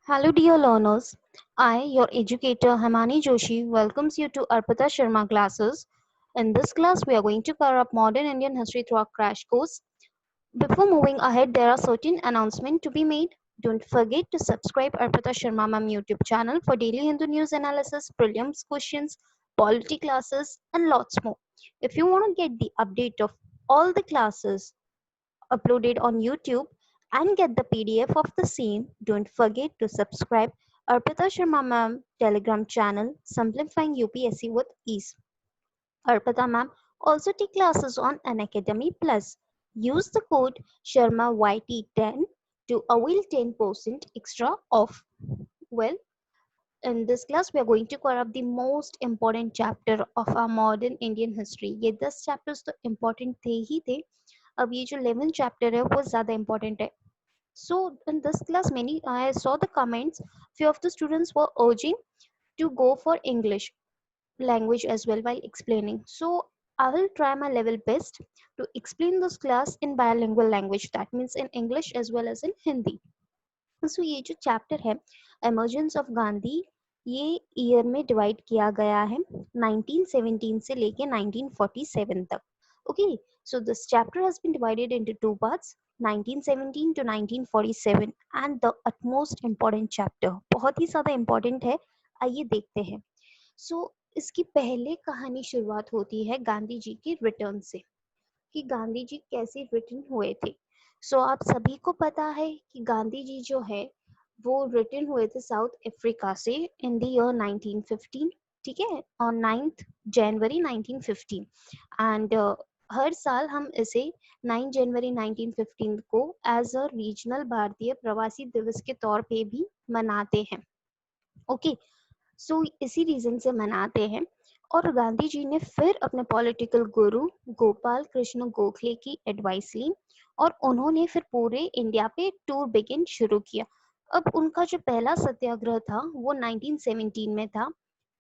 Hello, dear learners. I, your educator Himani Joshi, welcomes you to Arpita Sharma classes. In this class, we are going to cover up modern Indian history through a crash course. Before moving ahead, there are certain announcements to be made. Don't forget to subscribe Arpita Sharma Ma'am YouTube channel for daily Hindu news analysis, prelims questions, polity classes, and lots more. If you want to get the update of all the classes uploaded on YouTube and get the PDF of the same, don't forget to subscribe Arpita Sharma Ma'am Telegram channel Simplifying UPSC with Ease. Arpita Ma'am also take classes on Unacademy Plus. Use the code SharmaYT10 to avail 10% extra off. Well, in this class we are going to cover up the most important chapter of our modern Indian history. ये 10 chapters तो important थे ही थे. अब ये जो 11th chapter है वो ज़्यादा important है. So in this class, I saw the comments. Few of the students were urging to go for English language as well while explaining. So I will try my level best to explain this class in bilingual language. That means in English as well as in Hindi. So ये जो chapter है emergence of Gandhi, ये year में divide किया गया है 1917 से लेके 1947 तक. Okay, so this chapter has been divided into two parts, 1917 to 1947, and the utmost important chapter, बहुत ही ज़्यादा important है. आइए देखते हैं. So इसकी पहले कहानी शुरुआत होती है गांधी जी के रिटर्न से कि गांधी जी कैसे रिटर्न हुए थे. सो आप सभी को पता है कि गांधी जी जो है वो रिटर्न हुए थे साउथ अफ्रीका से इन द ईयर 1915. ठीक है, ऑन 9th जनवरी 1915. एंड हर साल हम इसे 9 जनवरी 1915 को एज अ रीजनल भारतीय प्रवासी दिवस के तौर पे भी मनाते हैं. ओके, सो इसी रीजन से मनाते हैं. और गांधी जी ने फिर अपने पॉलिटिकल गुरु गोपाल कृष्ण गोखले की एडवाइस ली और उन्होंने फिर पूरे इंडिया पे टूर बिगिन शुरू किया. अब उनका जो पहला सत्याग्रह था वो 1917 में था,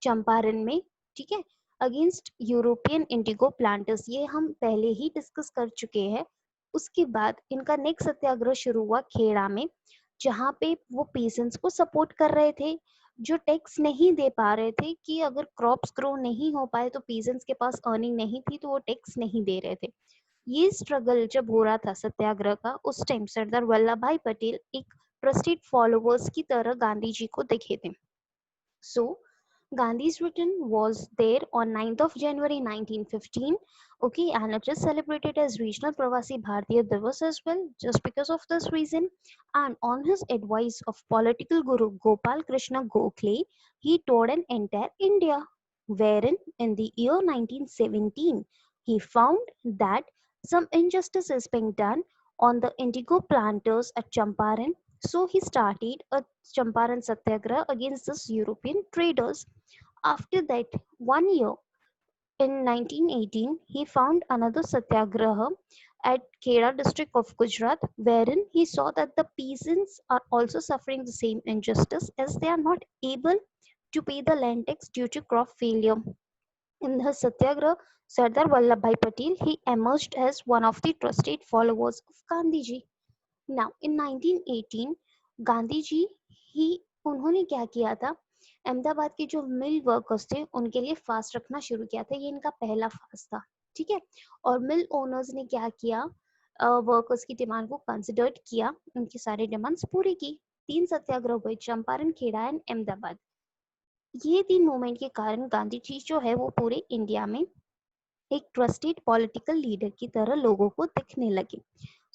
चंपारण में. ठीक है, अगेंस्ट यूरोपियन इंडिगो प्लांटर्स. ये हम पहले ही डिस्कस कर चुके हैं. उसके बाद इनका नेक्स्ट सत्याग्रह शुरू हुआ खेड़ा में, जहाँ पे वो पीसेंट्स को सपोर्ट कर रहे थे जो टैक्स नहीं दे पा रहे थे कि अगर क्रॉप्स ग्रो नहीं हो पाए तो पीजेंट्स के पास अर्निंग नहीं थी तो वो टैक्स नहीं दे रहे थे. ये स्ट्रगल जब हो रहा था सत्याग्रह का, उस टाइम सरदार वल्लभ भाई पटेल एक ट्रस्टेड फॉलोअर्स की तरह गांधी जी को दिखे थे. So Gandhi's return was there on 9th of January 1915. Okay, and it is celebrated as Regional Pravasi Bharatiya Divas as well, just because of this reason. And on his advice of political guru Gopal Krishna Gokhale, he toured an entire India, wherein in the year 1917, he found that some injustice is being done on the indigo planters at Champaran. So he started a Champaran Satyagraha against these European traders. After that, 1 year, in 1918, he found another Satyagraha at Kheda district of Gujarat, wherein he saw that the peasants are also suffering the same injustice as they are not able to pay the land tax due to crop failure. In the Satyagraha, Sardar Vallabhbhai Patel, he emerged as one of the trusted followers of Gandhiji. Now, in 1918, Gandhi ji ही उन्होंने क्या किया था, अहमदाबाद के जो मिल workers थे उनके लिए fast रखना शुरू किया था. ये इनका पहला फास्ट था. ठीक है, और मिल ओनर्स ने क्या किया, वर्कर्स की डिमांड को कंसिडर किया, उनकी सारी डिमांड्स पूरी की. 3 सत्याग्रह हुए, चंपारण, खेड़ा एंड अहमदाबाद. ये 3 मूवमेंट के कारण गांधी जी जो है वो पूरे इंडिया में एक ट्रस्टेड पॉलिटिकल लीडर की तरह लोगों को दिखने लगे.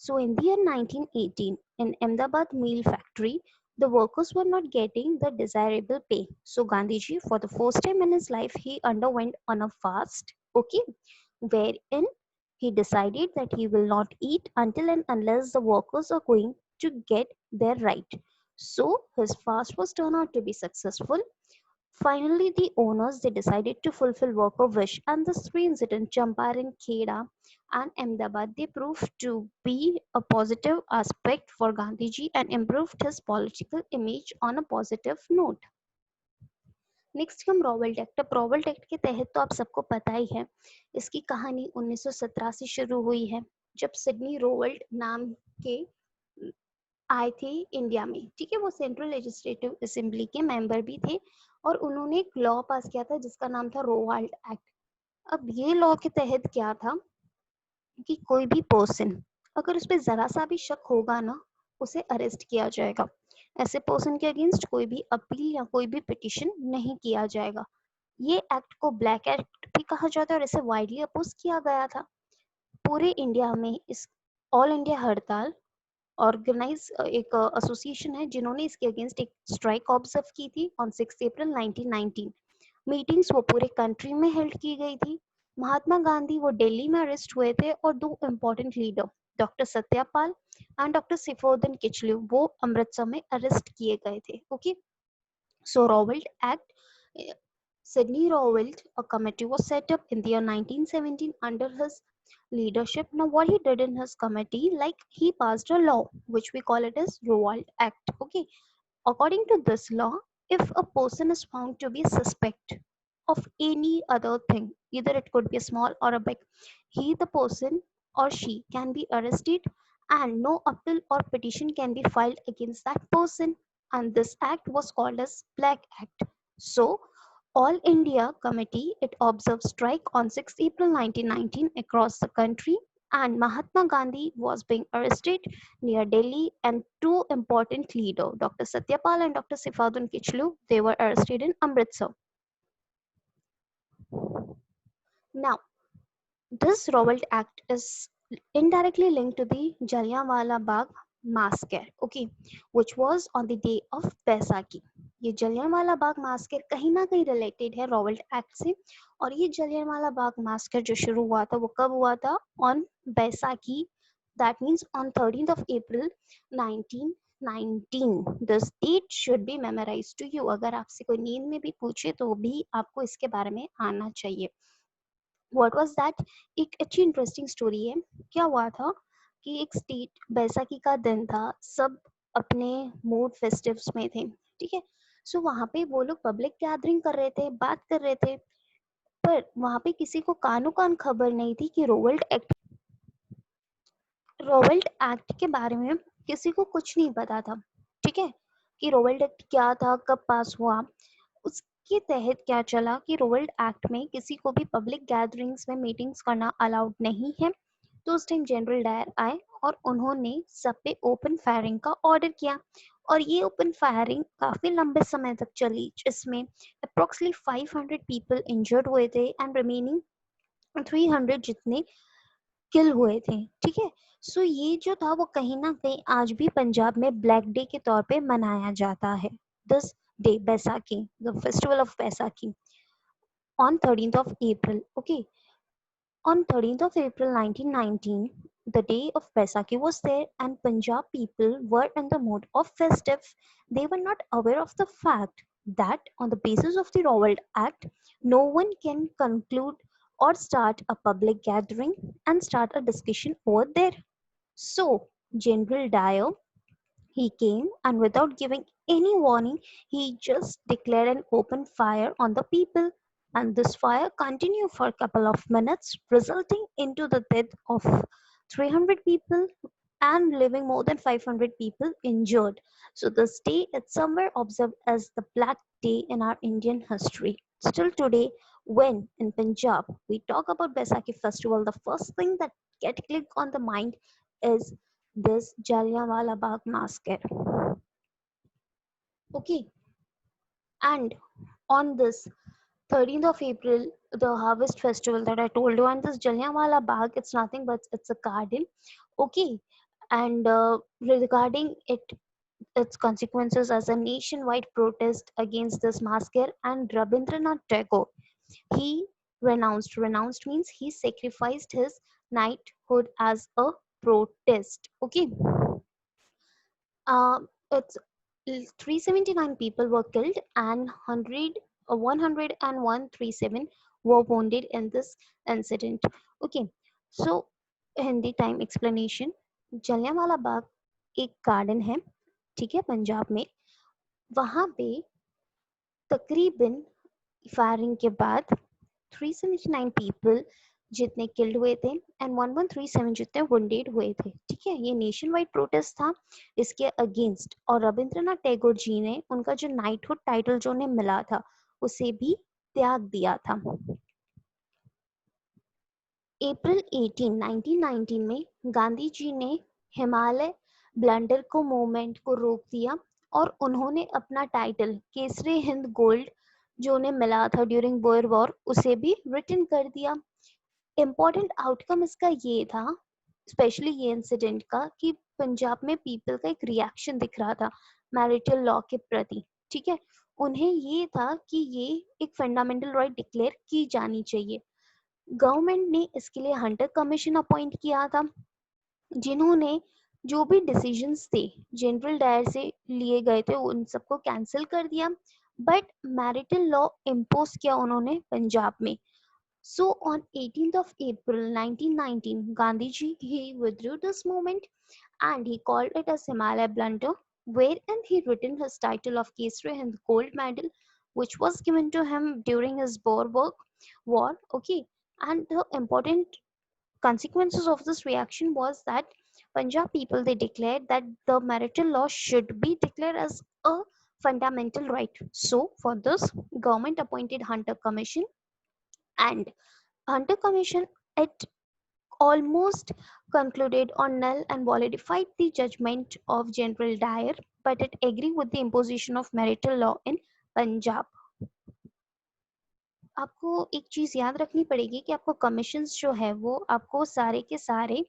So in the year 1918, in Ahmedabad meal factory, the workers were not getting the desirable pay. So Gandhiji, for the first time in his life, he underwent on a fast, okay, wherein he decided that he will not eat until and unless the workers are going to get their right. So his fast was turned out to be successful. Finally, the owners they decided to fulfill worker wish, and the three incidents, Champaran, Kheda, and Ahmedabad, they proved to be a positive aspect for Gandhiji and improved his political image on a positive note. Next हम रॉवल्ट act. अब रॉवल्ट act के तहत तो आप सबको पता ही है, इसकी कहानी 1917 से शुरू हुई है, जब सिडनी रोवल्ट नाम के आए थे इंडिया में, ठीक है। वो सेंट्रल लेजिस्लेटिव असेंबली के मेंबर भी थे और उन्होंने एक लॉ पास किया था जिसका नाम था रोवाल्ड एक्ट। अब ये लॉ के तहत क्या था कि कोई भी पर्सन अगर उस पर जरा सा भी शक होगा ना, उसे अरेस्ट किया जाएगा। ऐसे पर्सन के अगेंस्ट कोई भी अपील या कोई भी पिटिशन नहीं किया जाएगा। ये एक्ट को ब्लैक एक्ट भी कहा जाता है और इसे वाइडली अपोज किया गया था। पूरे इंडिया में इस ऑल इंडिया हड़ताल ऑर्गेनाइज एक एसोसिएशन है जिन्होंने इसके अगेंस्ट एक स्ट्राइक ऑब्जर्व की थी ऑन 6 अप्रैल 1919। मीटिंग्स वो पूरे कंट्री में हेल्ड की गई थी। महात्मा गांधी वो दिल्ली में अरेस्ट हुए थे और दो important leader doctor Satyapal and doctor Saifuddin Kitchlew वो अमृतसर में अरेस्ट किए गए थे। Okay, so Rowell Act, Sidney Rowell, a committee was set up in the year 1917 under his leadership. Now, what he did in his committee, like he passed a law which we call it as Rowell Act. Okay, according to this law, if a person is found to be suspect of any other thing, either it could be a small or a big, he, the person or she can be arrested and no appeal or petition can be filed against that person. And this act was called as Black Act. So, All India Committee it observed strike on 6 April 1919 across the country, and Mahatma Gandhi was being arrested near Delhi, and two important leaders, Dr. Satyapal and Dr. Sifaduddin Kichlu, they were arrested in Amritsar. Now, this Rowlatt Act is indirectly linked to the Jallianwala Bagh massacre, okay, which was on the day of Baisakhi. ये जलियांवाला बाग मास्कर कहीं ना कहीं related है रॉवल्ट act से। और ये जलियांवाला बाग मास्कर जो शुरू हुआ था वो कब हुआ था? On Baisakhi, that means on 13th of April 1919। This date should be memorize to you. अगर आपसे कोई नींद में भी पूछे तो भी आपको इसके बारे में आना चाहिए। What was that? एक अच्छी इंटरेस्टिंग स्टोरी है। क्या हुआ था कि एक स्टेट बैसाखी का दिन था, सब अपने मूड फेस्टिव्स में थे, ठीक है। सो वहां पे वो लोग पब्लिक गैदरिंग कर रहे थे, बात कर रहे थे, पर वहां पे किसी को कानो कान खबर नहीं थी कि रोवल्ट एक्ट के बारे में किसी को कुछ नहीं पता था, ठीक है, कि रोवल्ट एक्ट क्या था, कब पास हुआ। उसके तहत क्या चला कि रोवल्ट एक्ट में किसी को भी पब्लिक गैदरिंग्स में मीटिंग्स करना अलाउड नहीं है। तो उस टाइम जनरल डायर आए और उन्होंने सब पे ओपन फायरिंग का ऑर्डर किया। और ये ओपन फायरिंग काफी लंबे समय तक चली, जिसमें अप्रोक्सीमेटली 500 पीपल इंजर्ड हुए थे एंड रिमेनिंग 300 जितने किल हुए थे, ठीक है। सो ये जो था वो कहीं ना कहीं आज भी पंजाब में ब्लैक डे के तौर पे मनाया जाता है। This day Baisakhi, the festival of Baisakhi on 13th of April. Okay, on 13th of April 1919, the day of Baisakhi was there, and Punjab people were in the mood of festive. They were not aware of the fact that, on the basis of the Rowlatt Act, no one can conclude or start a public gathering and start a discussion over there. So, General Dyer he came and without giving any warning, he just declared an open fire on the people. And this fire continued for a couple of minutes, resulting into the death of 300 people and leaving more than 500 people injured. So this day is somewhere observed as the Black Day in our Indian history. Still today, when in Punjab we talk about Baisakhi festival, the first thing that get clicked on the mind is this Jallianwala Bagh massacre. Okay, and on this 13th of April, the harvest festival that I told you, and this Jallianwala Bagh, it's nothing but it's a garden. Okay, and regarding its consequences as a nationwide protest against this massacre, and Rabindranath Tagore, he renounced means he sacrificed his knighthood as a protest. Okay, it's 379 people were killed and 137 were wounded in this incident. Okay, so Hindi time explanation. Jallianwala Bagh एक garden है, ठीक है, पंजाब में। वहां पे तकरीबन firing के बाद 379 people जितने किल्ड हुए थे एंड 1137 जितने वुंडेड हुए थे। ठीक है, ये नेशन वाइड प्रोटेस्ट था इसके अगेंस्ट, और रविंद्रनाथ टैगोर जी ने उनका जो नाइटहुड टाइटल जो उन्हें मिला था उसे भी त्याग दिया था। अप्रैल 18, 1919 में गांधी जी ने हिमालय ब्लंडर को मूवमेंट को रोक दिया और उन्होंने अपना टाइटल केसरी हिंद गोल्ड जो उन्हें मिला था ड्यूरिंग बोयर वॉर उसे भी रिटर्न कर दिया। इम्पोर्टेंट आउटकम इसका ये था, स्पेशली ये इंसिडेंट का, कि पंजाब में पीपल का एक रिएक्शन दिख रहा था मैरिटल लॉ के प्रति। ठीक है, उन्हें ये था कि ये एक फंडामेंटल राइट डिक्लेयर की जानी चाहिए। गवर्नमेंट ने इसके लिए हंटर कमीशन अपॉइंट किया था, जिन्होंने जो भी डिसीजंस थे जनरल डायर से लिए गए थे उन सबको कैंसिल कर दिया, बट मैरिटल लॉ इम्पोज किया उन्होंने पंजाब में। So on 18th of April 1919, Gandhiji he withdrew this movement and he called it as Himalaya Blunder, wherein he written his title of Kesari Hind Gold Medal, which was given to him during his Boer war. Okay, and the important consequences of this reaction was that Punjab people they declared that the marital law should be declared as a fundamental right. So for this, government appointed Hunter Commission, and Hunter Commission it almost concluded on null and validified the judgment of General Dyer, but it agreed with the imposition of marital law in Punjab. आपको एक चीज याद रखनी पड़ेगी कि आपको commissions जो है वो आपको सारे के सारे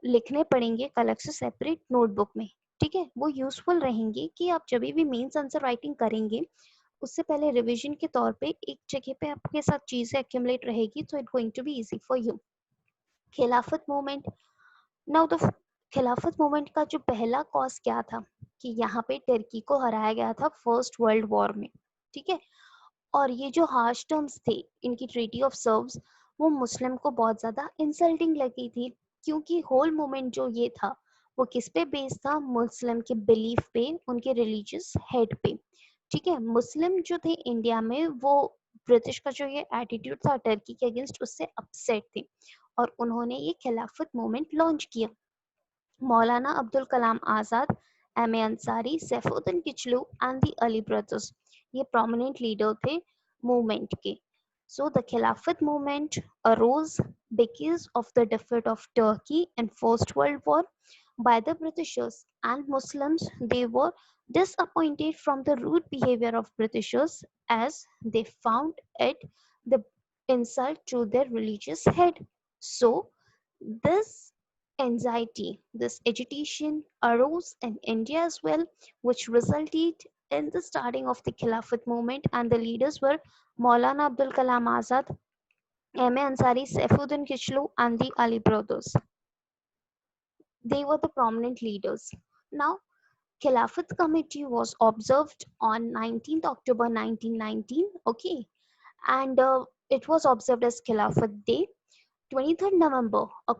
लिखने पड़ेंगे अलग से सेपरेट नोटबुक में। ठीक है, वो यूजफुल रहेंगे कि आप जब भी मेंस आंसर राइटिंग करेंगे उससे पहले रिवीजन के तौर पे एक जगह पे आपके साथ चीजें एक्यूमुलेट रहेगी, तो it going to be easy for you. Khilafat movement. Now the Khilafat movement का जो पहला कॉज क्या था कि यहाँ पे टर्की को हराया गया था फर्स्ट वर्ल्ड वॉर में। ठीक है, और ये जो हार्श टर्म्स थे इनकी ट्रीटी ऑफ सर्व्स वो मुस्लिम को बहुत ज्यादा इंसल्टिंग लगी थी, क्योंकि होल मूवमेंट जो ये था वो किस पे बेस्ड था, मुस्लिम के बिलीफ पे, उनके रिलीजियस हेड पे। ठीक है, मुस्लिम जो थे इंडिया में वो ब्रिटिश का जो ये एटीट्यूड था टर्की के अगेंस्ट उससे अपसेट थे और उन्होंने ये खिलाफत मूवमेंट लॉन्च किया। Maulana Abdul Kalam Azad, M A Ansari, Saifuddin Kitchlew and the Ali brothers ये प्रोमिनेंट लीडर थे मूवमेंट के। So the Khilafat movement arose because of the defeat of Turkey in First World War by the Britishers, and Muslims they were disappointed from the rude behavior of Britishers as they found it the insult to their religious head. So this anxiety, this agitation arose in India as well, which resulted in the starting of the Khilafat movement, and the leaders were Maulana Abdul Kalam Azad, M.A. Ansari, Saifuddin Kichlu, and the Ali brothers. They were the prominent leaders. Now, Khilafat Committee was observed on 19th October 1919, okay, and it was observed as Khilafat Day. 23rd November, a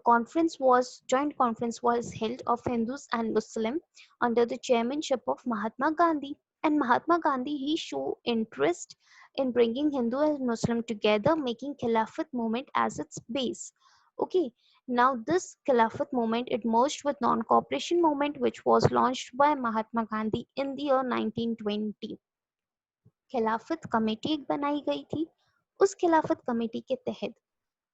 joint conference was held of Hindus and Muslims under the chairmanship of Mahatma Gandhi. And Mahatma Gandhi, he showed interest in bringing Hindu and Muslim together, making Khilafat movement as its base. Okay, now this Khilafat movement it merged with non-cooperation movement, which was launched by Mahatma Gandhi in the year 1920. खिलाफत committee एक बनाई गई थी, उस खिलाफत committee के तहत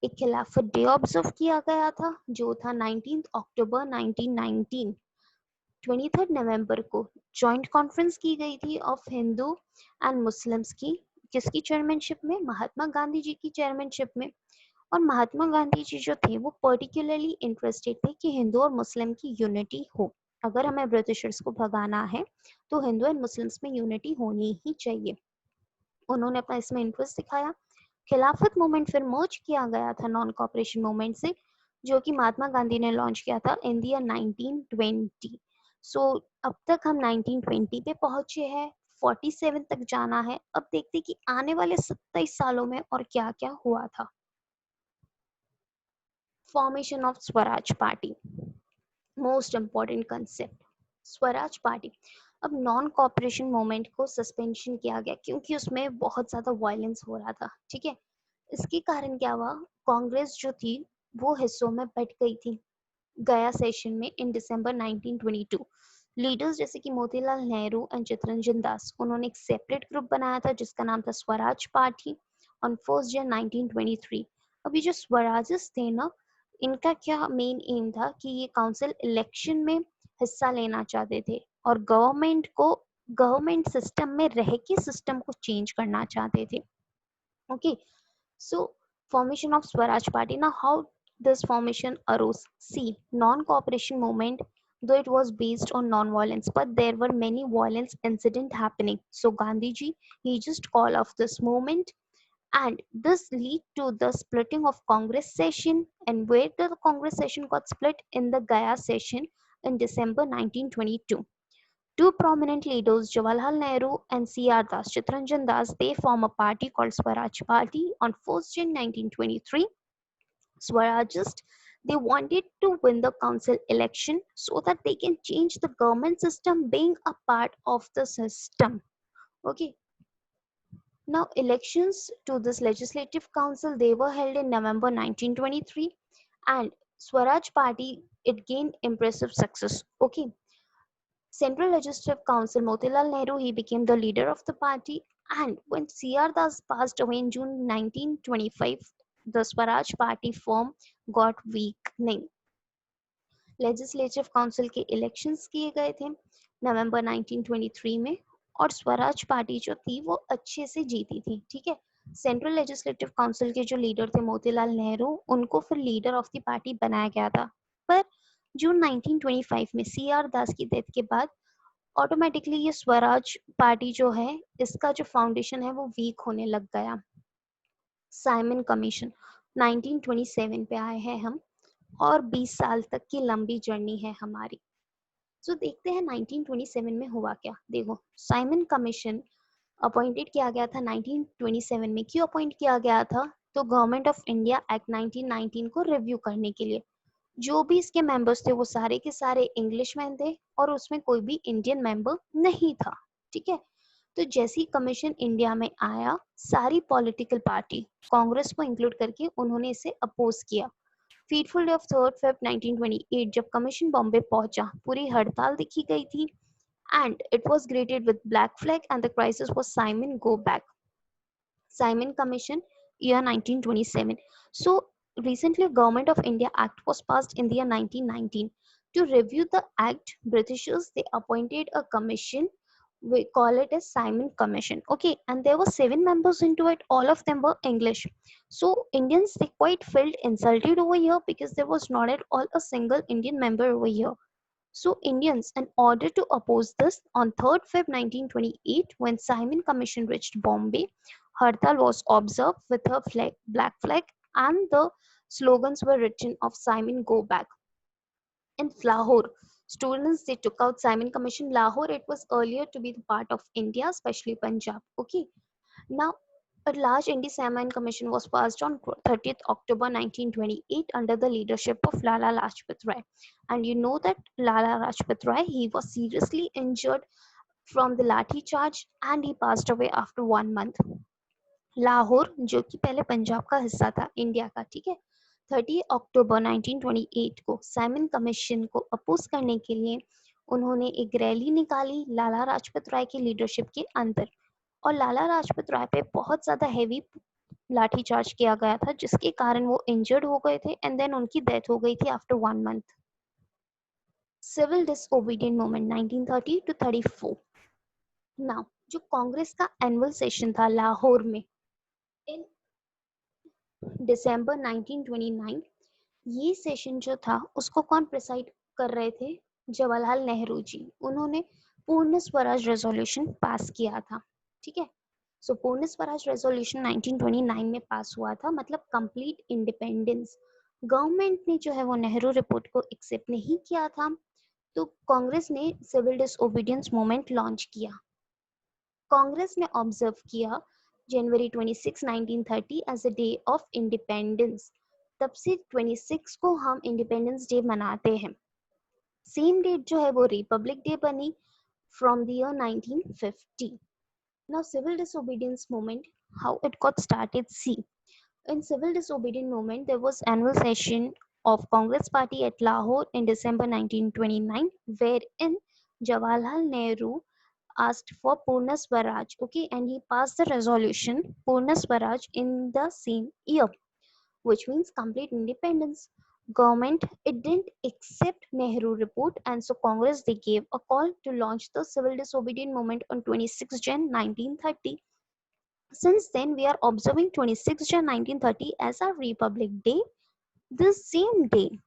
एक खिलाफत डे ऑब्जर्व किया गया था जो था 19 अक्टूबर 1919। 23 नवंबर को जॉइंट कॉन्फ्रेंस की गई थी ऑफ हिंदू एंड मुस्लिम्स की, किसकी चेयरमैनशिप में, महात्मा गांधी जी की चेयरमैनशिप में। और महात्मा गांधी जी जो थे वो पर्टिकुलरली इंटरेस्टेड थे कि हिंदू और मुस्लिम की यूनिटी हो। अगर हमें ब्रिटिशर्स को भगाना है तो हिंदू एंड मुस्लिम्स में यूनिटी होनी ही चाहिए। उन्होंने अपना इसमें इंटरेस्ट दिखाया। खिलाफत मूवमेंट फिर मर्ज किया गया था नॉन कॉपरेशन मूवमेंट से, जो कि महात्मा गांधी ने लॉन्च किया था इन द 1920। सो अब तक हम 1920 पे पहुंचे हैं, 47 तक जाना है। अब देखते कि आने वाले 27 सालों में और क्या क्या हुआ था। Formation of Swaraj party, most important concept Swaraj party. अब नॉन कॉपरेशन मूवमेंट को सस्पेंशन किया गया क्योंकि उसमें बहुत ज्यादा वायलेंस हो रहा था। ठीक है, इसके कारण क्या हुआ, कांग्रेस जो थी वो हिस्सों में बट गई थी गया सेशन में इन दिसंबर 1922। लीडर्स जैसे कि मोतीलाल नेहरू एंड चितरंजन दास, उन्होंने एक सेपरेट ग्रुप बनाया था जिसका नाम था स्वराज पार्टी ऑन 1 जन 1923। अभी जो स्वराजस थे ना, इनका क्या मेन एम था कि ये काउंसिल इलेक्शन में हिस्सा लेना चाहते थे और गवर्नमेंट सिस्टम में रह के सिस्टम को चेंज करना चाहते थे। Okay, so formation of Swaraj Party. Now, how this formation arose? See, non-cooperation movement, though it was based on non-violence, but there were many violence incident happening. So Gandhi ji, he just called off this movement, and this lead to the splitting of Congress session. And where the Congress session got split? In the Gaya session in December 1922. Two prominent leaders, Jawaharlal Nehru and C.R. Das, Chitranjan Das, they form a party called Swaraj Party on 1st June 1923. Swarajists, they wanted to win the council election so that they can change the government system being a part of the system. Okay. Now elections to this legislative council, they were held in November 1923, and Swaraj Party, it gained impressive success. Okay. Central Legislative Council, Motilal Nehru, he became the leader of the party. And when C.R. Das passed away in June 1925, the Swaraj Party form got weakening. Legislative council के elections किए गए थे नवंबर 1923 में, और Swaraj party जो थी वो अच्छे से जीती थी। ठीक है, सेंट्रल लेजिस्लेटिव काउंसिल के जो लीडर थे मोतीलाल नेहरू, उनको फिर लीडर ऑफ द पार्टी बनाया गया था। पर जून 1925 में सीआर दास की डेथ के बाद ऑटोमेटिकली ये स्वराज पार्टी जो है, इसका जो फाउंडेशन है वो वीक होने लग गया। साइमन कमीशन 1927 पे आए हैं हम, और 20 साल तक की लंबी जर्नी है हमारी। तो देखते हैं 1927 में हुआ क्या। देखो, साइमन कमीशन अपॉइंटेड किया गया था 1927 में। क्यों अपॉइंट किया गया था? तो गवर्नमेंट ऑफ इंडिया एक्ट 1919 को रिव्यू करने के लिए। जो भी इसके मेंबर्स थे वो सारे के सारे इंग्लिश मैन थे, और उसमें कोई भी इंडियन मेंबर नहीं था। ठीक है, तो जैसी कमीशन इंडिया में आया, सारी पॉलिटिकल पार्टी कांग्रेस को इंक्लूड करके उन्होंने इसे अपोज किया। फेटफुल डे ऑफ 3 Feb 1928 जब कमीशन बॉम्बे पहुंचा, पूरी हड़ताल दिखी गई थी, and it was greeted with black flag, and the crisis was Simon go back. Simon Commission, year 1927. So recently, Government of India Act was passed in the year 1919. To review the act, Britishers, they appointed a commission. We call it as Simon Commission. Okay, and there were 7 members into it. All of them were English. So Indians, they quite felt insulted over here because there was not at all a single Indian member over here. So Indians, in order to oppose this, on 3rd Feb 1928, when Simon Commission reached Bombay, Hartal was observed with a flag, black flag, and the slogans were written of Simon go back. In Lahore, students, they took out Simon Commission. Lahore, it was earlier to be the part of India, especially Punjab. Okay, now a large anti-Simon Commission was passed on 30th October 1928 under the leadership of Lala Lajpat Rai. And you know that Lala Lajpat Rai, he was seriously injured from the lathi charge, and he passed away after 1 month. Lahore, जो कि पहले पंजाब का हिस्सा था India का, ठीक है, 30 अक्टूबर 1928 को साइमन कमीशन को अपोज करने के लिए उन्होंने एक रैली निकाली लाला लाजपत राय की लीडरशिप के अंदर, और लाला लाजपत राय पे बहुत ज्यादा हैवी लाठीचार्ज किया गया था, जिसके कारण वो इंजर्ड हो गए थे, एंड देन उनकी डेथ हो गई थी after 1 month. Civil disobedient movement 1930 to 34। Now जो कांग्रेस का एनुअल सेशन था लाहौर में इन दिसंबर 1929, ये सेशन जो था उसको कौन प्रिसाइड कर रहे थे? जवाहरलाल नेहरू जी। उन्होंने पूर्ण स्वराज रेजोल्यूशन पास किया था। ठीक है, सो पूर्ण स्वराज रेजोल्यूशन 1929 में पास हुआ था, मतलब कंप्लीट इंडिपेंडेंस। गवर्नमेंट ने जो है वो नेहरू रिपोर्ट को एक्सेप्ट नहीं किया था, तो कांग्रेस ने सिविल डिसओबीडियंस मूवमेंट लॉन्च किया। कांग्रेस ने ऑब्जर्व किया January 26, 1930 as a day of independence. तब से 26 को हम इंडिपेंडेंस डे मनाते हैं। सेम डेट जो है वो रिपब्लिक डे बनी from the year 1950। Now civil disobedience movement, how it got started, see In civil disobedient movement, there was annual session of Congress Party at Lahore in December 1929, wherein Jawaharlal Nehru asked for Purna Swaraj, okay, and he passed the resolution Purna Swaraj in the same year, which means complete independence. Government it didn't accept Nehru report, and so Congress they gave a call to launch the civil disobedient movement on 26 Jan 1930. Since then, we are observing 26 Jan 1930 as our Republic Day. The same day,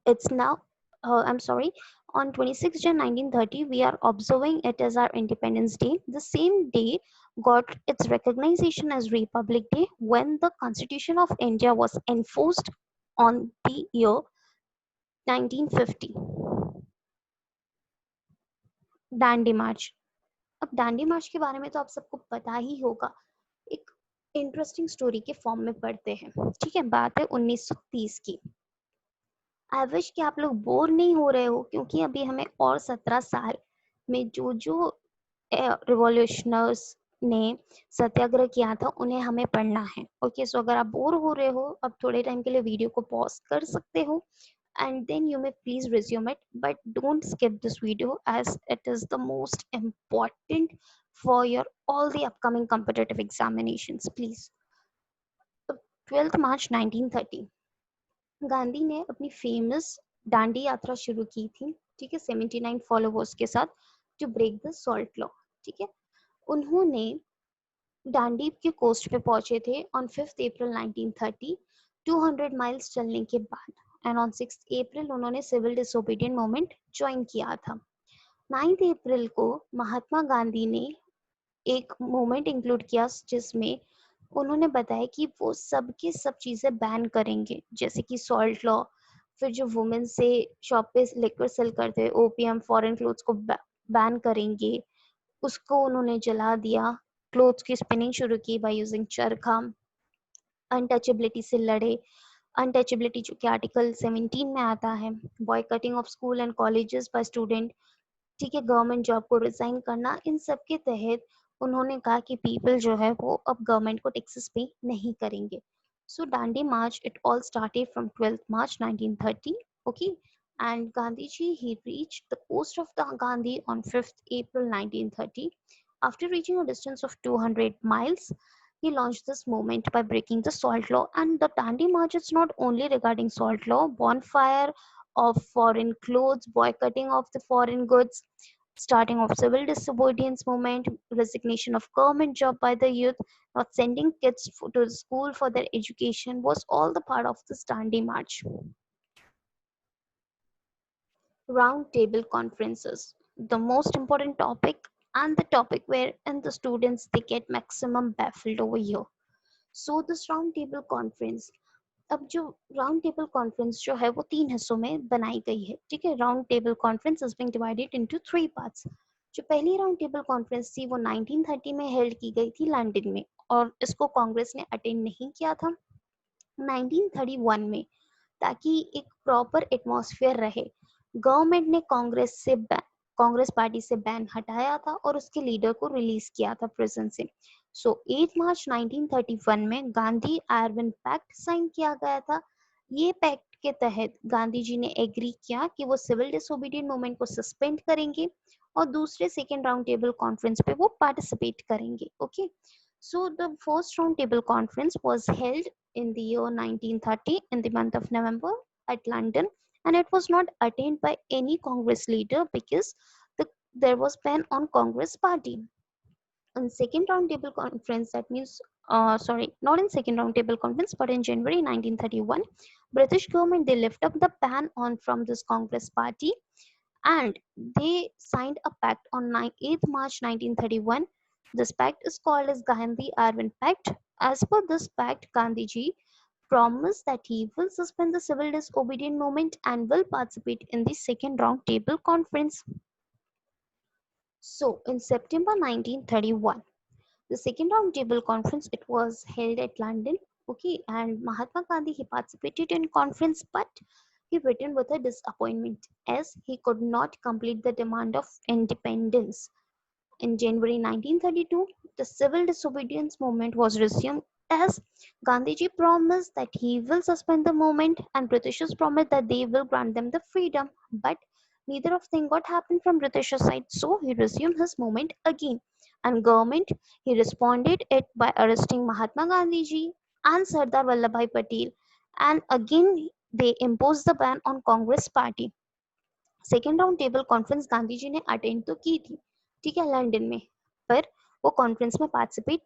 it's now, I'm sorry, on 26 Jan 1930, we are observing it as our Independence Day. The same day got its recognition as Republic Day when the Constitution of India was enforced on the year 1950. Dandi मार्च. अब दांडी मार्च के बारे में तो आप सबको पता ही होगा. एक इंटरेस्टिंग स्टोरी के फॉर्म में पढ़ते हैं. ठीक है, बात है 1930 की. आई विश कि आप लोग बोर नहीं हो रहे हो, क्योंकि अभी हमें और 17 साल में जो जो रिवॉल्यूशनर्स ने सत्याग्रह किया था उन्हें हमें पढ़ना है. ओके, सो अगर आप बोर हो रहे हो, अब थोड़े टाइम के लिए वीडियो को पॉज कर सकते हो, and then you may please resume it, but don't skip this video as it is the most important for your all the upcoming competitive examinations, please. 12th March 1930, Gandhi ने अपनी famous डांडी यात्रा शुरू की थी. ठीक है, 79 फॉलोवर्स के साथ, to break the salt law. ठीक है, उन्होंने डांडी के कोस्ट पे पहुंचे थे ऑन 5th अप्रैल 1930, 200 माइल्स चलने के बाद, एंड ऑन 6th अप्रैल उन्होंने सिविल डिसोबीडिएंट मूवमेंट ज्वाइन किया था. 9th अप्रैल को महात्मा गांधी ने एक मूवमेंट इंक्लूड किया जिसमें उन्होंने बताया कि वो सब की सब चीजें बैन करेंगे, जैसे कि सॉल्ट लॉ, फिर जो वुमेन से शॉप पे लिकर सेल करते हैं, ओपीएम, फॉरेन क्लोथ्स को बैन करेंगे, उसको उन्होंने जला दिया. क्लोथ्स की स्पिनिंग शुरू की बाय यूजिंग चरखा. अनटचेबिलिटी से लड़े. अनटचेबिलिटी जो कि आर्टिकल 17 में आता है. Boycotting of school and colleges by student. ठीक है, गवर्नमेंट जॉब को रिजाइन करना. इन सब के तहत उन्होंने कहा कि पीपल जो है वो अब गवर्नमेंट को टैक्सेस पे नहीं करेंगे. So Dandi march it all started from 12th March 1930. Okay, and Gandhiji he reached the coast of the Gandhi on 5th April 1930. After reaching a distance of 200 miles, he launched this movement by breaking the salt law. And the Dandi March is not only regarding salt law, bonfire of foreign clothes, boycotting of the foreign goods, starting of civil disobedience movement, resignation of government job by the youth, not sending kids to school for their education was all the part of this Dandi March. Round table conferences, the most important topic and the topic wherein the students they get maximum baffled over here. So this round table conference, अब जो round table conference जो है वो 3 हिस्सों में बनाई गई है. ठीक है, round table conference is being divided into 3 parts. जो पहली राउंड टेबल कॉन्फ्रेंस थी वो 1930 में हेल्ड की गई थी लंदन में, और इसको कांग्रेस ने अटेंड नहीं किया था. 1931 में, ताकि एक प्रॉपर एटमॉस्फेयर रहे, गवर्नमेंट ने कांग्रेस पार्टी से बैन हटाया था और उसके लीडर को रिलीज किया था प्रिजन से. सो 8 मार्च 1931 में गांधी आयरविन पैक्ट साइन किया गया था. ये पैक्ट के तहत गांधी जी ने एग्री किया कि वो सिविल डिसोबीडिएंट मूवमेंट को सस्पेंड करेंगे और दूसरे सेकेंड राउंड टेबल कॉन्फ्रेंस पे वो पार्टिसिपेट करेंगे. Okay, so the first round table conference was held in the year 1930 in the month of November at London, and it was not attained by any Congress leader because there was ban on Congress party. In second round table conference, that means sorry, not in second round table conference, but in January 1931, British government they lift up the ban on from this Congress party, and they signed a pact on 8th March 1931. This pact is called as Gandhi-Irwin Pact. As per this pact, Gandhiji promised that he will suspend the civil disobedient movement and will participate in the second round table conference. So, in September 1931, the second round table conference it was held at London. Okay, and Mahatma Gandhi he participated in conference, but he returned with a disappointment as he could not complete the demand of independence. In January 1932, the civil disobedience movement was resumed as Gandhiji promised that he will suspend the movement and Britishers promised that they will grant them the freedom. But neither of them got happened from Britishers side, so he resumed his movement again. And government he responded it by arresting Mahatma Gandhiji and Sardar Vallabhbhai Patel, and again they imposed the ban on Congress party. Second round table conference Gandhi ji ने attend तो की थी, ठीक है, London में, पर वो conference में पार्टिसिपेट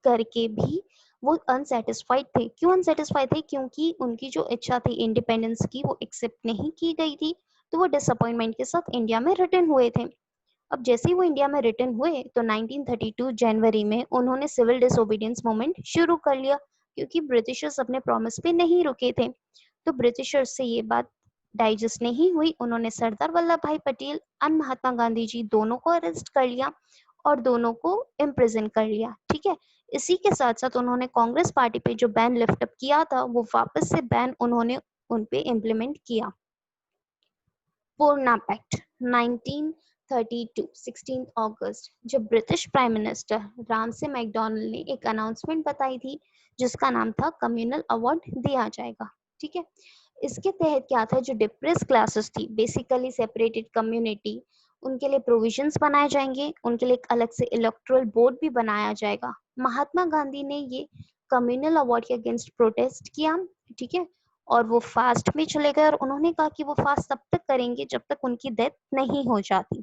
करके भी वो अनसेटिस्फाइड थे। क्यों अनसेटिस्फाइड थे? क्योंकि उनकी जो इच्छा थी इंडिपेंडेंस की वो एक्सेप्ट नहीं की गई थी, तो वो डिसअपॉइंटमेंट के साथ इंडिया में रिटर्न हुए थे। अब जैसे ही वो इंडिया में रिटर्न हुए तो 1932 जनवरी में उन्होंने सिविल डिसोबीडियंस मूवमेंट शुरू कर लिया, क्योंकि ब्रिटिशर्स अपने प्रॉमिस पे नहीं रुके थे। तो ब्रिटिशर्स से ये बात डाइजेस्ट नहीं हुई, उन्होंने सरदार वल्लभ भाई पटेल और महात्मा गांधी जी दोनों को अरेस्ट कर लिया और दोनों को इम्प्रिजन कर लिया, ठीक है। इसी के साथ साथ उन्होंने कांग्रेस पार्टी पे जो बैन लिफ्ट अप किया था वो वापस से बैन उन्होंने उन पे इम्प्लीमेंट किया। पूर्णा पैक्ट 1932 16 अगस्त, जब British prime minister Ramsay MacDonald ने एक अनाउंसमेंट बताई थी जिसका नाम था कम्युनल अवार्ड दिया जाएगा, ठीक है। इसके तहत क्या था, जो डिप्रेस क्लासेस थी, बेसिकली सेपरेटेड कम्युनिटी, उनके लिए प्रोविजंस बनाए जाएंगे, उनके लिए एक अलग से इलेक्टोरल बोर्ड भी बनाया जाएगा। महात्मा गांधी ने ये कम्युनल अवार्ड के अगेंस्ट प्रोटेस्ट किया, ठीक है, और वो फास्ट में चले गए और उन्होंने कहा कि वो फास्ट तब तक करेंगे जब तक उनकी डेथ नहीं हो जाती।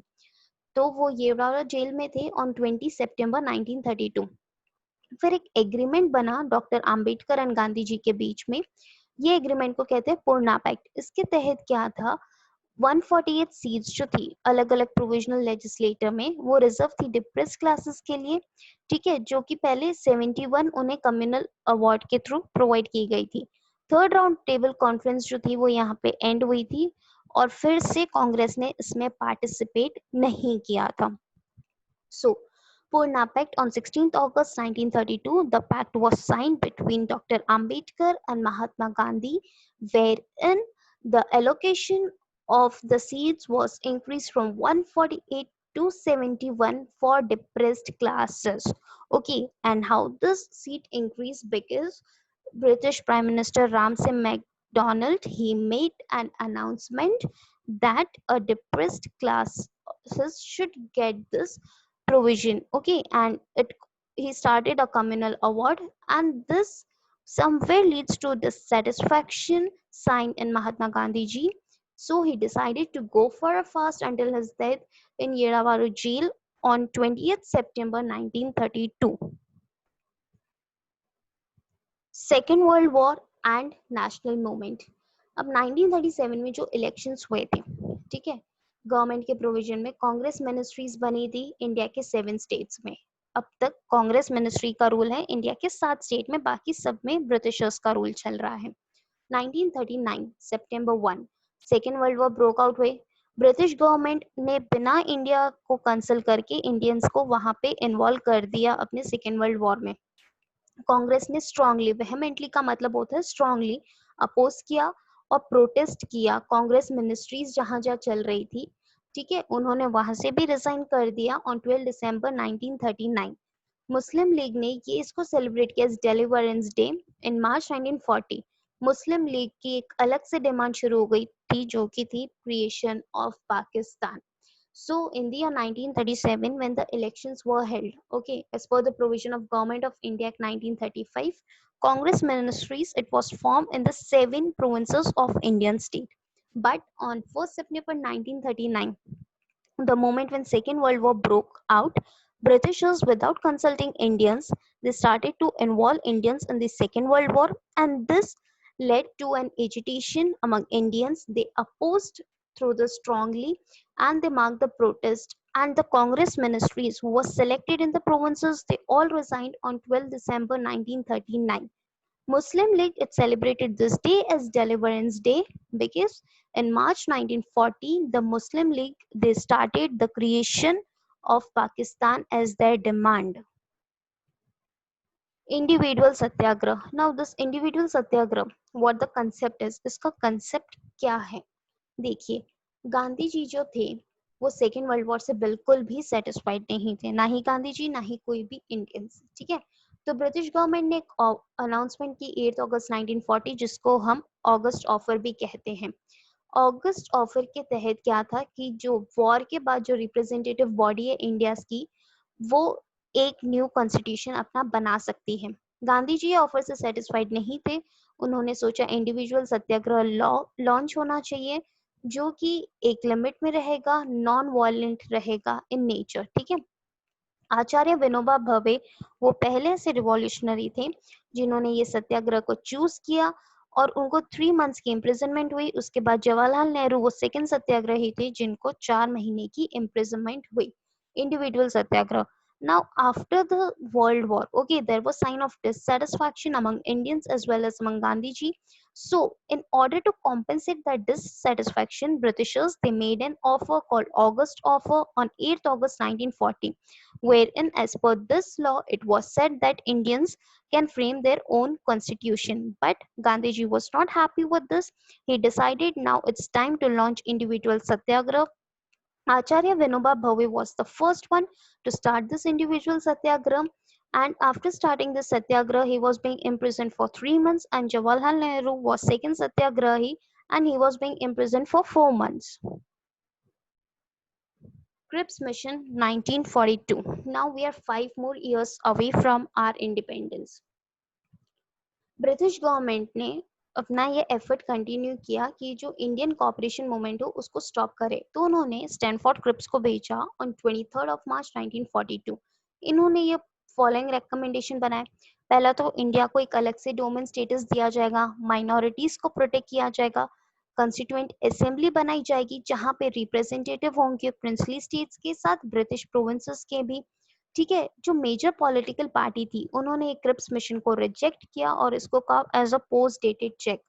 तो वो येवरावरा जेल में थे ऑन 20 सितंबर 1932। फिर एक एग्रीमेंट बना डॉक्टर आम्बेडकर एंड गांधी जी के बीच में। ये एग्रीमेंट को कहते हैं पूर्णा पैक्ट। इसके तहत क्या था, 148 सीट्स जो थी अलग अलग प्रोविजनल लेजिस्लेटर में वो रिजर्व थी डिप्रेस क्लासेस के लिए, ठीक है, जो कि पहले 71 उन्हें कम्युनल अवार्ड के थ्रू प्रोवाइड की गई थी। थर्ड राउंड टेबल कॉन्फ्रेंस जो थी वो यहाँ पे एंड हुई थी और फिर से कांग्रेस ने इसमें पार्टिसिपेट नहीं किया था। So, Purna Pact on 16th August 1932, the pact was signed between Dr. Ambedkar and Mahatma Gandhi, wherein the allocation of the seats was increased from 148 to 71 for depressed classes. Okay, and how this seat increased? Because British Prime Minister Ramsay MacDonald he made an announcement that a depressed classes should get this provision, okay, and it he started a communal award, and this somewhere leads to dissatisfaction sign in Mahatma Gandhi ji, so he decided to go for a fast until his death in Yeravaru jail on 20th September 1932. Second world war and national movement. अब 1937 में जो elections हुए थे, ठीक है, government के provision में Congress ministries बनी थी इंडिया के 7 स्टेट्स में। अब तक कांग्रेस मिनिस्ट्री का रूल है इंडिया के 7 स्टेट में, बाकी सब में ब्रिटिशर्स का रूल चल रहा है। 1939 सितंबर 1 second world war broke out हुए। ब्रिटिश गवर्नमेंट ने बिना इंडिया को कंसल्ट करके इंडियंस को वहां पे इन्वॉल्व कर दिया अपने सेकेंड वर्ल्ड वॉर में। कांग्रेस ने स्ट्रांगली, वेहेमेंटली का मतलब होता है स्ट्रांगली, अपोज किया और प्रोटेस्ट किया। कांग्रेस मिनिस्ट्रीज जहां जहां चल रही थी, ठीक है, उन्होंने वहां से भी रिजाइन कर दिया ऑन 12 दिसंबर 1939। मुस्लिम लीग ने ये इसको सेलिब्रेट किया as deliverance day in March 1940। Muslim League की एक अलग से डिमांड शुरू हो गई थी जो कि थी creation of Pakistan. So in the year 1937, when the elections were held, okay, as per the provision of Government of India Act 1935, Congress ministries it was formed in the 7 provinces of Indian state. But on 1st September 1939, the moment when Second World War broke out, Britishers, without consulting Indians, they started to involve Indians in the Second World War, and this led to an agitation among Indians. They opposed through this strongly, and they marked the protest. And the Congress ministries who were selected in the provinces, they all resigned on 12 December 1939. Muslim League it celebrated this day as Deliverance Day because in March 1940 the Muslim League they started the creation of Pakistan as their demand. Individual Satyagrah. Now this individual Satyagrah, what the concept is, इसका concept क्या है? देखिए, गांधी जी जो थे वो second world war से बिल्कुल भी सेटिस्फाइड नहीं थे, ना ही गांधी जी ना ही कोई भी इंडियंस, ठीक है। तो ब्रिटिश गवर्नमेंट ने एक अनाउंसमेंट की 8 अगस्त 1940, जिसको हम ऑगस्ट ऑफर भी कहते हैं। ऑगस्ट ऑफर के तहत क्या था कि जो वॉर के बाद जो रिप्रेजेंटेटिव बॉडी है इंडिया की, वो एक न्यू कॉन्स्टिट्यूशन अपना बना सकती है। गांधी जी ऑफर से सेटिस्फाइड नहीं थे। उन्होंने सोचा इंडिविजुअल सत्याग्रह लॉ लॉन्च होना चाहिए, जो कि एक लिमिट में रहेगा, नॉन वायलेंट रहेगा इन नेचर। ठीक है। आचार्य विनोबा भावे वो पहले से रिवॉल्यूशनरी थे जिन्होंने ये सत्याग्रह को चूज किया, और उनको 3 मंथ्स की इम्प्रिजनमेंट हुई। उसके बाद जवाहरलाल नेहरू वो सेकंड सत्याग्रही थे जिनको 4 महीने की इम्प्रिजनमेंट हुई। Individual Satyagraha. Now, after the World War, okay, there was sign of dissatisfaction among Indians as well as among Gandhiji. So, in order to compensate that dissatisfaction, Britishers they made an offer called August Offer on 8th August 1940, wherein, as per this law, it was said that Indians can frame their own constitution. But Gandhiji was not happy with this. He decided now it's time to launch individual satyagrah. Acharya Vinoba Bhave was the first one to start this individual satyagraha. And after starting this satyagraha, he was being imprisoned for 3 months, and Jawaharlal Nehru was second satyagrahi, and he was being imprisoned for 4 months. Cripps Mission 1942. Now we are 5 more years away from our independence. British government ने अपना ये effort continue किया कि जो Indian cooperation movement हो उसको stop करे। तो उन्होंने स्टैनफोर्ड क्रिप्स को भेजा ऑन 23 मार्च 1942। इन्होंने ये फॉलोइंग रिकमेंडेशन बनाए। पहला तो इंडिया को एक अलग से डोमेन स्टेटस दिया जाएगा, माइनॉरिटीज को प्रोटेक्ट किया जाएगा, कॉन्स्टिट्यूएंट असेंबली बनाई जाएगी जहां पे रिप्रेजेंटेटिव होंगे प्रिंसली स्टेट्स के साथ ब्रिटिश प्रोविंसेस के भी। ठीक है। जो मेजर पॉलिटिकल पार्टी थी उन्होंने क्रिप्स मिशन को रिजेक्ट किया और इसको कहा as a post dated cheque.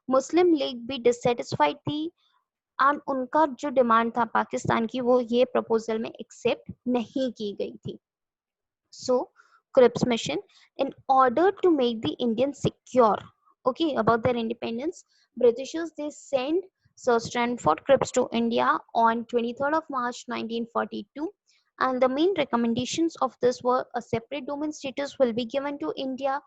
Muslim League भी डिससेटिस्फाइड थी, एंड उनका जो डिमांड था पाकिस्तान की वो ये प्रपोजल में एक्सेप्ट नहीं की गई थी। So, Cripps mission, in order to make the Indians secure, okay, about their independence, Britishers they sent Sir Stanford Cripps to India on 23rd of March 1942, and the main recommendations of this were a separate domain status will be given to India,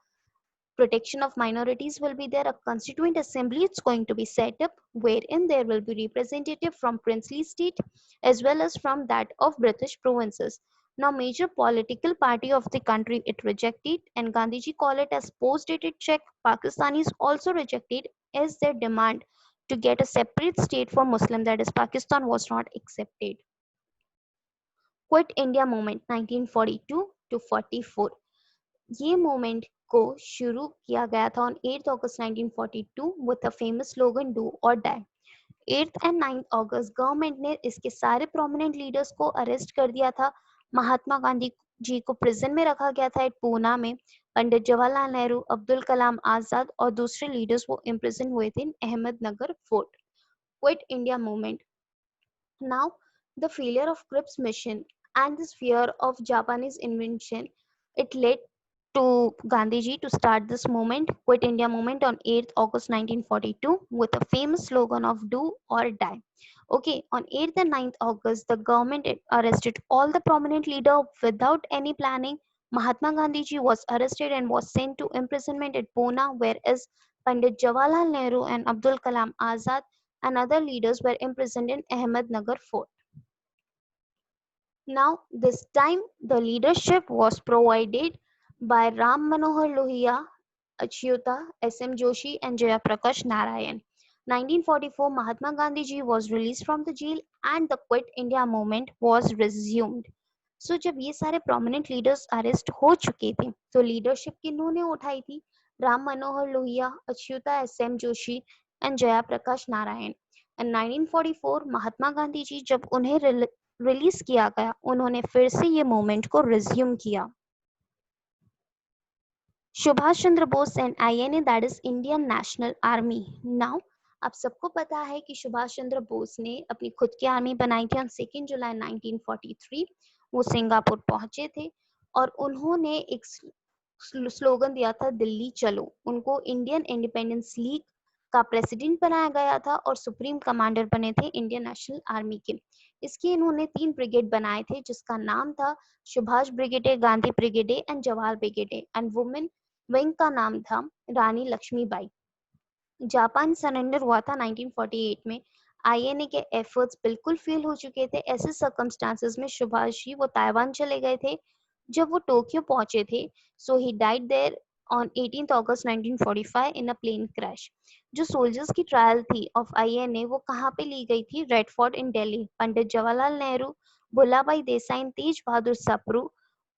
protection of minorities will be there, a constituent assembly it's going to be set up wherein there will be representative from princely state as well as from that of British provinces. Now major political party of the country it rejected, and Gandhiji called it as post dated check. Pakistanis also rejected as their demand to get a separate state for Muslim, that is Pakistan was not accepted. Quit India movement 1942 to 44. ये movement को शुरू किया गया था on 8 August 1942 with a famous slogan do और die. 8 and 9 August government ने इसके सारे प्रोमिनेंट लीडर्स को अरेस्ट कर दिया था। महात्मा गांधी जी को प्रिजन में रखा गया था पूना में। पंडित जवाहरलाल नेहरू, अब्दुल कलाम आजाद और दूसरे लीडर्स वो इम्प्रिजन हुए थे Ahmednagar fort. Quit India movement. Now, the failure of Cripps mission and this fear of Japanese invention, it led to Gandhiji to start this movement, Quit India movement, on 8th August 1942 with a famous slogan of do or die. Okay, on 8th and 9th August, the government arrested all the prominent leaders without any planning. Mahatma Gandhiji was arrested and was sent to imprisonment at Pune, whereas Pandit Jawaharlal Nehru and Abdul Kalam Azad and other leaders were imprisoned in Ahmednagar fort. Now, this time the leadership was provided by Ram Manohar Lohia, Achyuta, S.M. Joshi, and Jayaprakash Narayan. 1944, Mahatma Gandhi ji was released from the jail and the Quit India movement was resumed. So, जब ये सारे prominent leaders arrest हो चुके थे तो leadership किन्होंने उठाई थी? Ram Manohar Lohia, Achyuta S M. Joshi and Jayaprakash Narayan. And 1944 Mahatma Gandhi ji जब उन्हें रिलीज किया गया उन्होंने फिर से ये मूवमेंट को रिज्यूम किया। Subhas Chandra Bose and INA, that is Indian national army. Now आप सबको पता है कि सुभाष चंद्र बोस ने अपनी खुद की आर्मी बनाई थी ऑन 2 जुलाई 1943। वो सिंगापुर पहुंचे थे और उन्होंने एक स्लोगन दिया था दिल्ली चलो। उनको इंडियन इंडिपेंडेंस लीग का प्रेसिडेंट बनाया गया था और सुप्रीम कमांडर बने थे इंडियन नेशनल आर्मी के। इसके इन्होंने 3 ब्रिगेड बनाए थे जिसका नाम था Subhash brigade, Gandhi brigade and Jawahar brigade, and women wing का नाम था रानी लक्ष्मीबाई। जापान सरेंडर हुआ था 1948 में। आईएनए के एफर्ट्स बिल्कुल फेल हो चुके थे। ऐसे सर्कमस्टांसेस में सुभाष जी वो ताइवान चले गए थे। जब वो टोक्यो पहुंचे थे, so he died there on 18 August 1945 in a plane crash. जो सोल्जर्स की ट्रायल थी ऑफ आईएनए वो कहाँ पे ली गई थी? Red fort in Delhi. Pandit Jawaharlal Nehru, Bhulabhai Desai, Tej Bahadur Sapru,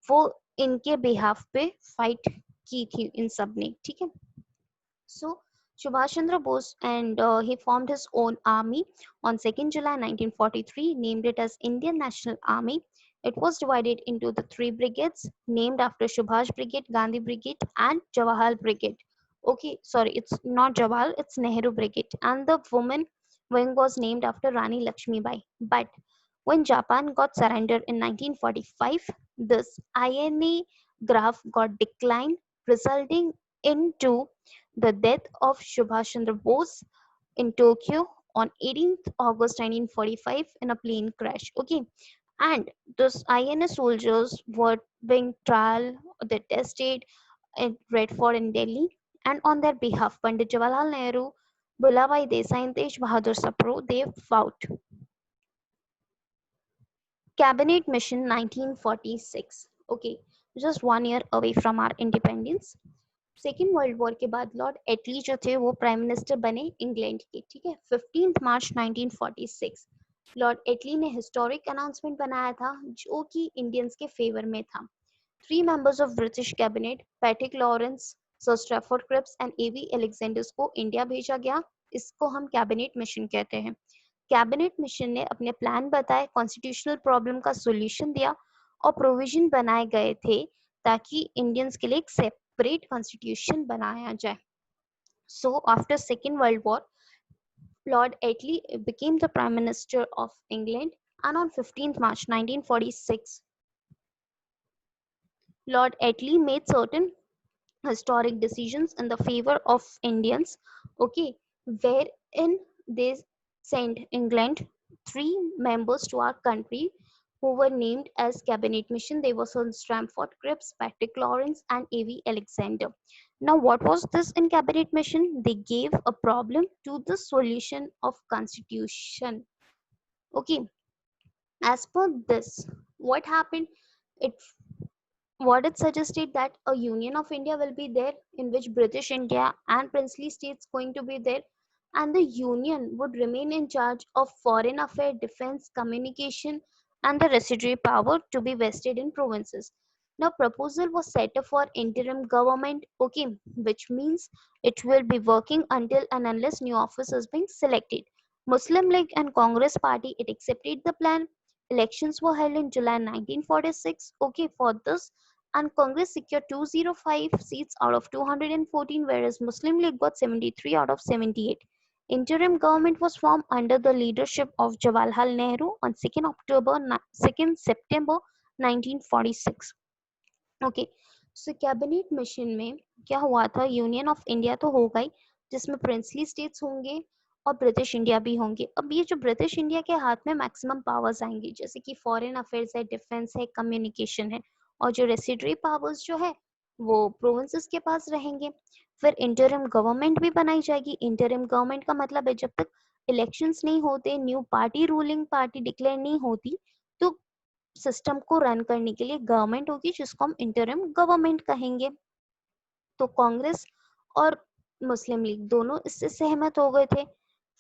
वो इनके बिहाफ पे फाइट की थी इन सब ने, ठीक है। So Subhash Chandra Bose, and he formed his own army on 2nd July 1943, named it as Indian National Army. It was divided into the 3 brigades named after Subhash Brigade, Gandhi Brigade, and Jawahar Brigade. Okay, sorry, it's not Jawahar, it's Nehru Brigade. And the woman wing was named after Rani Lakshmi Bai. But when Japan got surrendered in 1945, this INA graph got declined, resulting into the death of Subhash Chandra Bose in Tokyo on 18th August 1945 in a plane crash. Okay, and those INS soldiers were being trial, they tested at Red Fort in Delhi, and on their behalf, Pandit Jawaharlal Nehru, Bhulabhai Desai, and Tej Bahadur Sapro, they fought. Cabinet Mission 1946. Okay, just 1 year away from our independence. Second world war के बाद Lord एटली जो थे वो prime minister बने England के, ठीक है। 15 मार्च 1946 Lord एटली ने हिस्टोरिक अनाउंसमेंट बनाया था जो कि इंडियंस के फेवर में था। 3 members of British cabinet, Patrick Lawrence, sir Stafford Cripps and A V Alexanders को इंडिया भेजा गया। इसको हम कैबिनेट मिशन कहते हैं। कैबिनेट मिशन ने अपने प्लान बताए, कॉन्स्टिट्यूशनल प्रॉब्लम का सोल्यूशन दिया और प्रोविजन बनाए गए थे ताकि इंडियंस के लिए एक सेपरेट कॉन्स्टिट्यूशन बनाया जाए। So after Second World War, Lord Attlee became the Prime Minister of England, and on 15th March 1946, Lord Attlee made certain historic decisions in the favor of Indians, okay, wherein they sent England 3 members to our country who were named as cabinet mission. They were Sir Stamford Cripps, Patrick Lawrence, and A.V. Alexander. Now, what was this in cabinet mission? They gave a problem to the solution of constitution. Okay, as per this, what happened? It what it suggested that a union of India will be there in which British India and princely states going to be there, and the union would remain in charge of foreign affairs, defense, communication, and the residuary power to be vested in provinces. Now proposal was set up for interim government, okay, which means it will be working until and unless new office is being selected. Muslim League and Congress party it accepted the plan. Elections were held in July 1946, okay, for this, and Congress secured 205 seats out of 214, whereas Muslim League got 73 out of 78. Interim government was formed under the leadership of Jawaharlal Nehru on 2nd September 1946. Okay, so cabinet mission में क्या हुआ था? Union of India तो हो गई जिसमें princely states होंगे और ब्रिटिश इंडिया भी होंगे। अब ये जो ब्रिटिश इंडिया के हाथ में मैक्सिमम पावर्स आएंगी, जैसे कि फॉरेन अफेयर्स है, डिफेंस है, कम्युनिकेशन है, और जो रेसिडरी पावर्स जो है वो प्रोविंसेस के पास रहेंगे। फिर इंटरिम गवर्नमेंट भी बनाई जाएगी। इंटरिम गवर्नमेंट का मतलब है जब तक इलेक्शंस नहीं होते, new party ruling party declare नहीं होती, तो सिस्टम को रन करने के लिए गवर्नमेंट होगी जिसको हम इंटरिम गवर्नमेंट कहेंगे। तो कांग्रेस और मुस्लिम लीग दोनों इससे सहमत हो गए थे।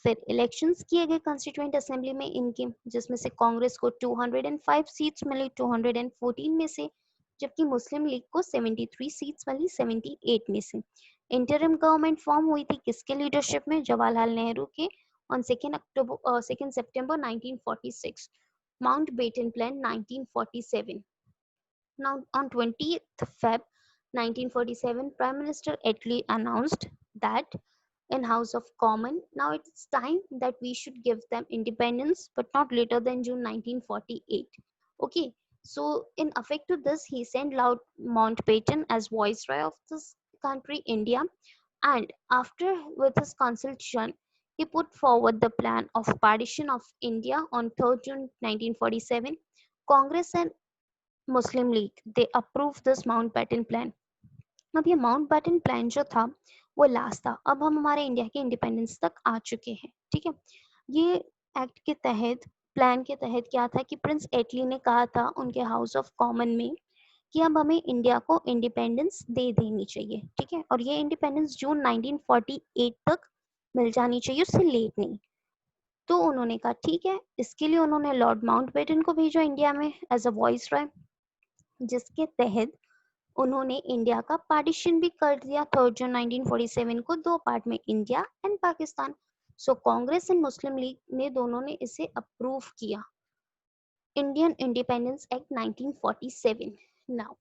फिर इलेक्शंस किए गए कॉन्स्टिट्यूएंट असेंबली में इनकी, जिसमें से कांग्रेस को 205 सीट्स मिली 214 में से, जबकि मुस्लिम लीग को 73 सीट्स मिली 78 में से। इंटरिम गवर्नमेंट फॉर्म हुई थी किसके लीडरशिप में? जवाहरलाल नेहरू के, on 2 September 1946। Mountbatten Plan 1947. Now, on 20th Feb 1947, Prime Minister Attlee announced that in House of Commons, now it's time that we should give them independence, but not later than June 1948. Okay, so in effect to this, he sent Lord Mountbatten as Viceroy of this country, India, And after with his consultation, he put forward the plan of partition of India on 3rd June 1947. Congress and Muslim League they approved this Mountbatten plan. अब ये Mountbatten plan जो था वो last था. अब हम हमारे India के इंडिपेंडेंस तक आ चुके हैं. ठीक है. ये एक्ट के तहत प्लान के तहत क्या था कि प्रिंस एटली ने कहा था उनके हाउस ऑफ कॉमन में कि अब हमें इंडिया को इंडिपेंडेंस दे देनी चाहिए. ठीक है. और ये इंडिपेंडेंस जून 1948 तक मिल जानी चाहिए, उससे लेट नहीं. तो उन्होंने कहा ठीक है. इसके लिए उन्होंने लॉर्ड माउंटबेटन को भेजा इंडिया में एज अ वॉइस रॉय, जिसके तहत उन्होंने इंडिया का पार्टीशन भी कर दिया 3rd जून 1947 को, दो पार्ट में, India and Pakistan. So Congress and Muslim league ने दोनों ने इसे अप्रूव किया. Indian independence act 1947. Now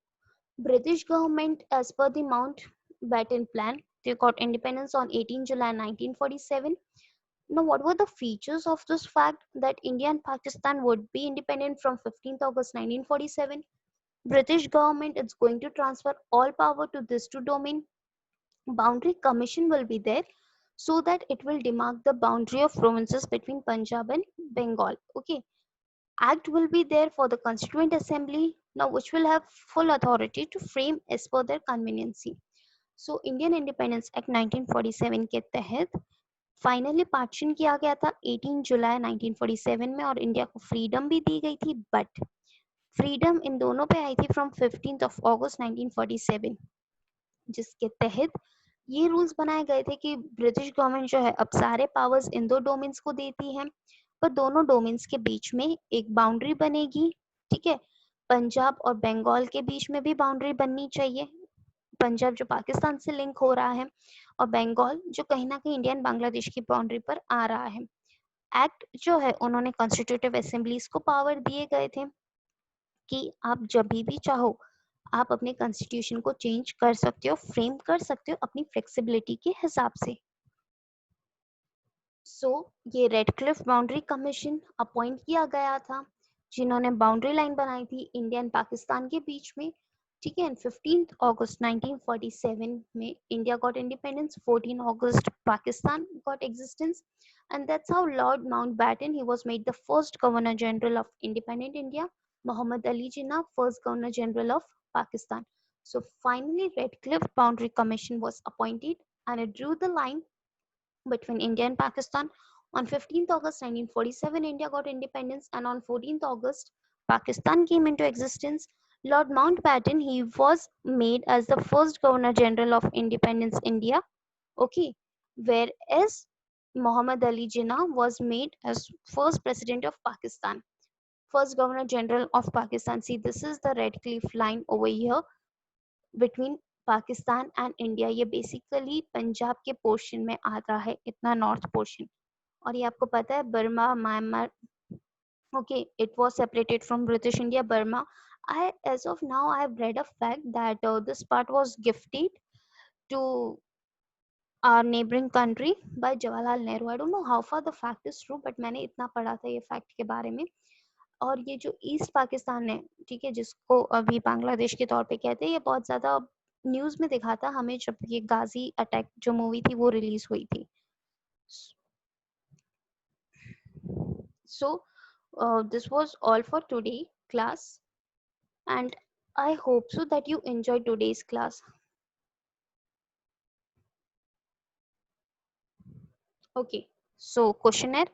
British government, as per the Mountbatten Plan, they got independence on 18 July 1947. Now, what were the features of this fact that India and Pakistan would be independent from 15th August 1947? British government is going to transfer all power to this two domain. Boundary commission will be there so that it will demark the boundary of provinces between Punjab and Bengal. Okay. Act will be there for the Constituent Assembly, now which will have full authority to frame as per their conveniency. So Indian Independence Act 1947 के तहत finally partition किया गया था 18 जुलाई 1947 में, और India को freedom भी दी गई थी. बट फ्रीडम इन दोनों पे आई थी फ्रॉम 15th of August 1947, जिसके तहत ये रूल्स बनाए गए थे कि ब्रिटिश गवर्नमेंट जो है अब सारे पावर्स इन दो डोमेन्स को देती है, पर दोनों डोमेन्स के बीच में एक बाउंड्री बनेगी. ठीक है. पंजाब और बंगाल के बीच में भी बाउंड्री बननी चाहिए. पंजाब जो पाकिस्तान से लिंक हो रहा है, और बंगाल जो कहीं ना कहीं इंडिया एंड बांग्लादेश की बाउंड्री पर आ रहा है. एक्ट जो है उन्होंने कॉन्स्टिट्यूटिव असेंबलीज को पावर दिए गए थे कि आप जब भी चाहो आप अपने कॉन्स्टिट्यूशन को चेंज कर सकते हो, फ्रेम कर सकते हो अपनी फ्लेक्सिबिलिटी के हिसाब से. सो ये रेडक्लिफ बाउंड्री कमीशन अपॉइंट किया गया था, जिन्होंने बाउंड्री लाइन बनाई थी इंडिया एंड पाकिस्तान के बीच में. ठीक है. 15th August 1947 में India got independence, 14 August Pakistan got existence, and that's how Lord Mountbatten he was made the first Governor General of independent India. Muhammad Ali Jinnah first Governor General of Pakistan. So finally Redcliffe Boundary Commission was appointed and it drew the line between India and Pakistan. On 15th August 1947, India got independence, and on 14th August, Pakistan came into existence. Lord Mountbatten, he was made as the first Governor General of Independence India. Okay, whereas Muhammad Ali Jinnah was made as first President of Pakistan, first Governor General of Pakistan. See, this is the red cliff line over here between Pakistan and India. ये basically Punjab के portion में आता है, इतना north portion. और ये आपको पता है Burma, Myanmar, okay, it was separated from British India, Burma. I as of now I have read a fact that this part was gifted to our neighboring country by Jawaharlal Nehru. I don't know how far the fact is true, but मैंने इतना पढ़ा था ये fact के बारे में. और ये जो ईस्ट पाकिस्तान है, ठीक है, जिसको अभी बांग्लादेश के तौर पे कहते हैं, ये बहुत ज्यादा न्यूज में दिखा था हमें जब ये गाजी अटैक जो मूवी थी वो रिलीज हुई थी. So this was all for today class, and I hope so that you enjoyed today's class. Okay, so questionnaire.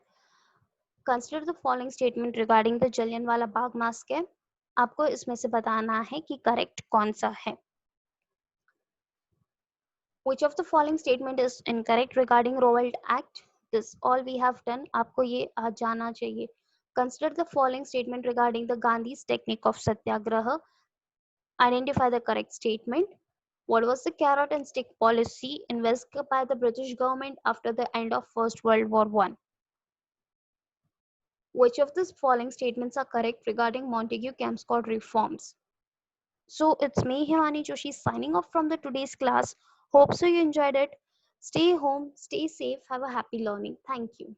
Consider the following statement regarding the Jallianwala Bagh massacre. आपको इसमें से बताना है कि करेक्ट कौन सा है. Which of the following statement is incorrect regarding Rowlatt Act? This all we have done. आपको ये आ जाना चाहिए. Consider the following statement regarding the Gandhi's technique of satyagraha. Identify the correct statement. What was the carrot and stick policy invested by the British government after the end of First World War I? Which of these following statements are correct regarding Montagu Kempscott reforms? So it's me, Himani Joshi, signing off from the today's class. Hope so you enjoyed it. Stay home, stay safe, have a happy learning. Thank you.